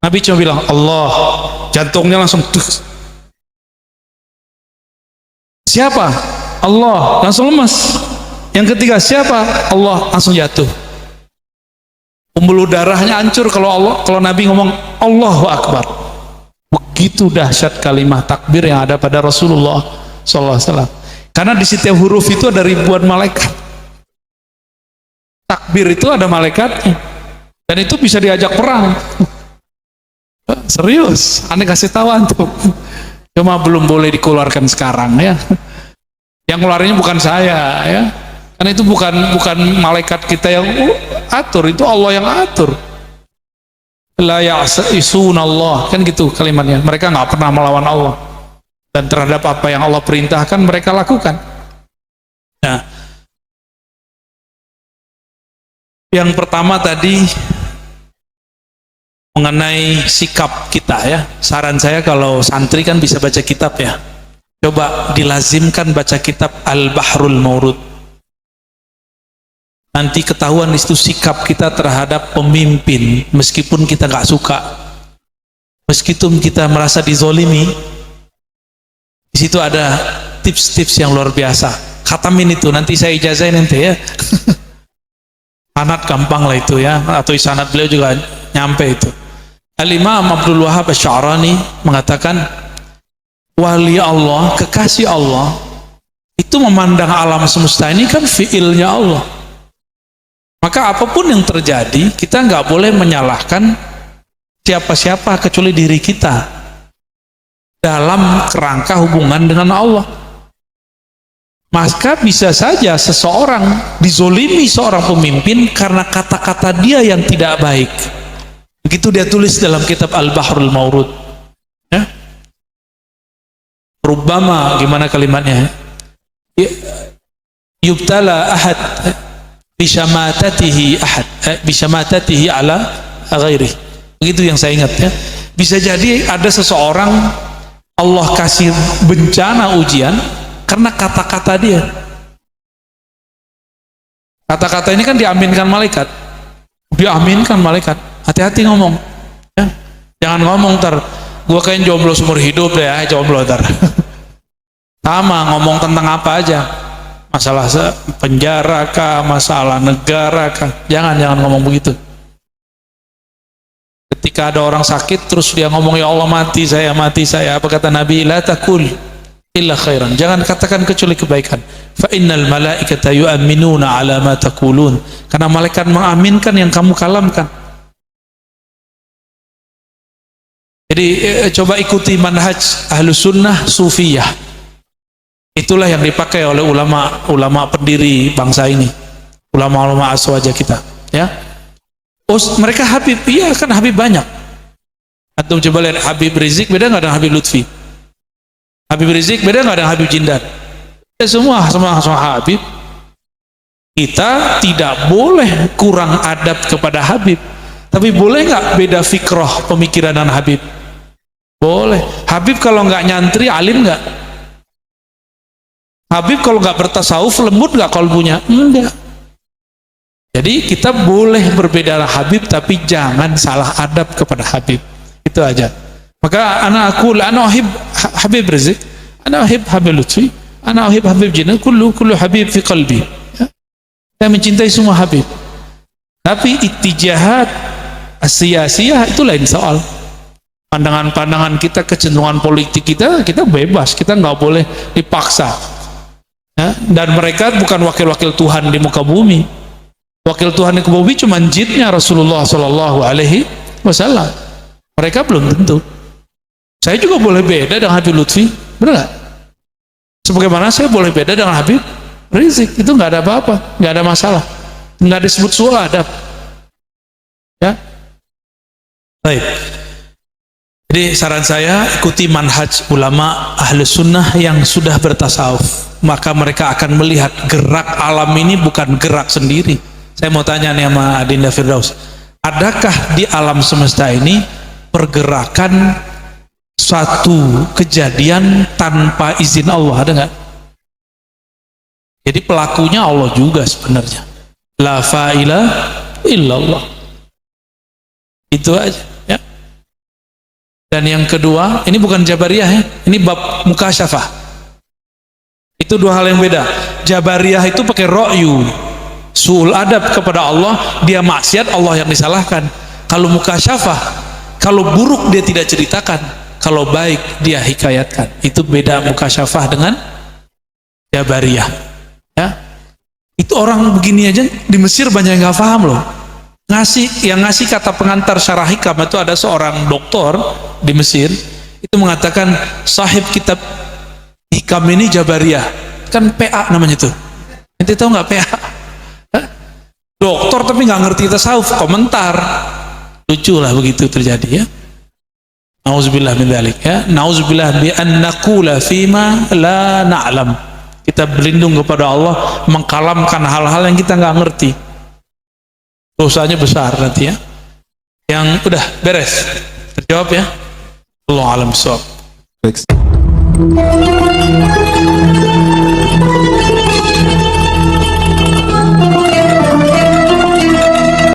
Nabi cuma bilang Allah, jantungnya langsung tuh. Siapa? Allah, langsung lemas. Yang ketiga siapa? Allah, langsung jatuh. Pembuluh darahnya hancur kalau Nabi ngomong Allahu Akbar. Begitu dahsyat kalimat takbir yang ada pada Rasulullah SAW. Karena di setiap huruf itu ada ribuan malaikat. Takbir itu ada malaikatnya. Dan itu bisa diajak perang. Serius, aneh kasih tahu antum. Cuma belum boleh dikeluarkan sekarang ya. Yang keluarnya bukan saya ya. Karena itu bukan malaikat kita yang atur, itu Allah yang atur. La ya'sunallah, kan gitu kalimatnya. Mereka nggak pernah melawan Allah. Dan terhadap apa yang Allah perintahkan mereka lakukan. Nah, yang pertama tadi mengenai sikap kita ya. Saran saya kalau santri kan bisa baca kitab ya. Coba dilazimkan baca kitab Al-Bahrul Maurud. Nanti ketahuan itu sikap kita terhadap pemimpin, meskipun kita nggak suka, meskipun kita merasa dizolimi. Di situ ada tips-tips yang luar biasa. Khatamin itu, nanti saya ijazahin nanti ya. Sanad gampang lah itu ya, atau sanad beliau juga nyampe itu. Al-Imam Abdul Wahab Asy-Sya'rani mengatakan, wali Allah, kekasih Allah, itu memandang alam semesta ini kan fiilnya Allah. Maka apapun yang terjadi, kita nggak boleh menyalahkan siapa-siapa kecuali diri kita dalam kerangka hubungan dengan Allah. Maka bisa saja seseorang dizolimi seorang pemimpin karena kata-kata dia yang tidak baik. Begitu dia tulis dalam kitab Al-Bahrul Maurud. Ya? Rubbama, gimana kalimatnya? Yubtala ahad bisyamatatihi ala ghairi. Begitu yang saya ingat ya. Bisa jadi ada seseorang Allah kasih bencana ujian karena kata-kata dia. Kata-kata ini kan diaminkan malaikat. Diaminkan malaikat. Hati-hati ngomong. Ya. Jangan ngomong ntar gua kayak jomblo seumur hidup deh ya, jomblo ntar. Sama ngomong tentang apa aja. Masalah penjara kah, masalah negara kah, jangan ngomong begitu. Ketika ada orang sakit terus dia ngomong ya Allah mati saya, apa kata Nabi? La taqul illa khairan, jangan katakan kecuali kebaikan. Fa innal malaikata yu'minuna ala ma taqulun, karena malaikat mengaminkan yang kamu kalamkan. Jadi coba ikuti manhaj Ahlus Sunnah Sufiyah. Itulah yang dipakai oleh ulama pendiri bangsa ini, ulama-ulama aswaja kita ya. Mereka Habib, iya kan Habib banyak. Antum coba lihat Habib Rizik beda nggak dengan Habib Lutfi? Habib Rizik beda nggak dengan Habib Jindan? Ya, semua Habib. Kita tidak boleh kurang adab kepada Habib, tapi boleh nggak beda fikroh pemikiran dengan Habib? Boleh. Habib kalau nggak nyantri alim nggak? Habib kalau nggak bertasawuf lembut nggak kalbunya? Enggak. Jadi kita boleh berbeda dengan Habib, tapi jangan salah adab kepada Habib. Itu aja. Maka ana uhib Habib Rizik, ana uhib Habib Lutfi, ana uhib Habib Jinnah, kullu Habib fi qalbi. Ya? Saya mencintai semua Habib. Tapi ittijahat as-siyasiyah itu lain soal. Pandangan-pandangan kita, kecenderungan politik kita bebas, kita nggak boleh dipaksa. Ya, dan mereka bukan wakil-wakil Tuhan di muka bumi. Wakil Tuhan di muka bumi cuma jidnya Rasulullah Shallallahu Alaihi Wasallam. Mereka belum tentu. Saya juga boleh beda dengan Habib Lutfi, benar nggak? Sebagaimana saya boleh beda dengan Habib Rizik, itu nggak ada apa-apa, nggak ada masalah, nggak disebut suul adab. Ya, baik. Jadi saran saya ikuti manhaj ulama Ahlus Sunnah yang sudah bertasawuf. Maka mereka akan melihat gerak alam ini bukan gerak sendiri. Saya mau tanya nih sama Adinda Firdaus, adakah di alam semesta ini pergerakan suatu kejadian tanpa izin Allah? Ada nggak? Jadi pelakunya Allah juga sebenarnya. La fa'ila illallah. Itu aja ya. Dan yang kedua, ini bukan Jabariyah ya, ini bab mukasyafah. Itu dua hal yang beda. Jabariyah itu pakai ra'yu, su'ul adab kepada Allah, dia maksiat, Allah yang disalahkan. Kalau mukasyafah, kalau buruk dia tidak ceritakan, kalau baik dia hikayatkan. Itu beda mukasyafah dengan Jabariyah ya. Itu orang begini aja di Mesir banyak yang nggak paham loh. Yang ngasih kata pengantar syarah hikam itu ada seorang doktor di Mesir, itu mengatakan sahib kitab hikam ini Jabariyah, kan PA namanya tuh. Nanti tahu nggak PA? Hah? Doktor tapi nggak ngerti tasawuf, komentar. Lucu lah begitu terjadi ya. Nauzubillah min dzalik ya. Nauzubillah bi an naqula fima la na'lam. Kita berlindung kepada Allah mengkalamkan hal-hal yang kita nggak ngerti. Dosanya besar nanti ya. Yang udah beres. Terjawab ya. Allahu a'lam bishawab.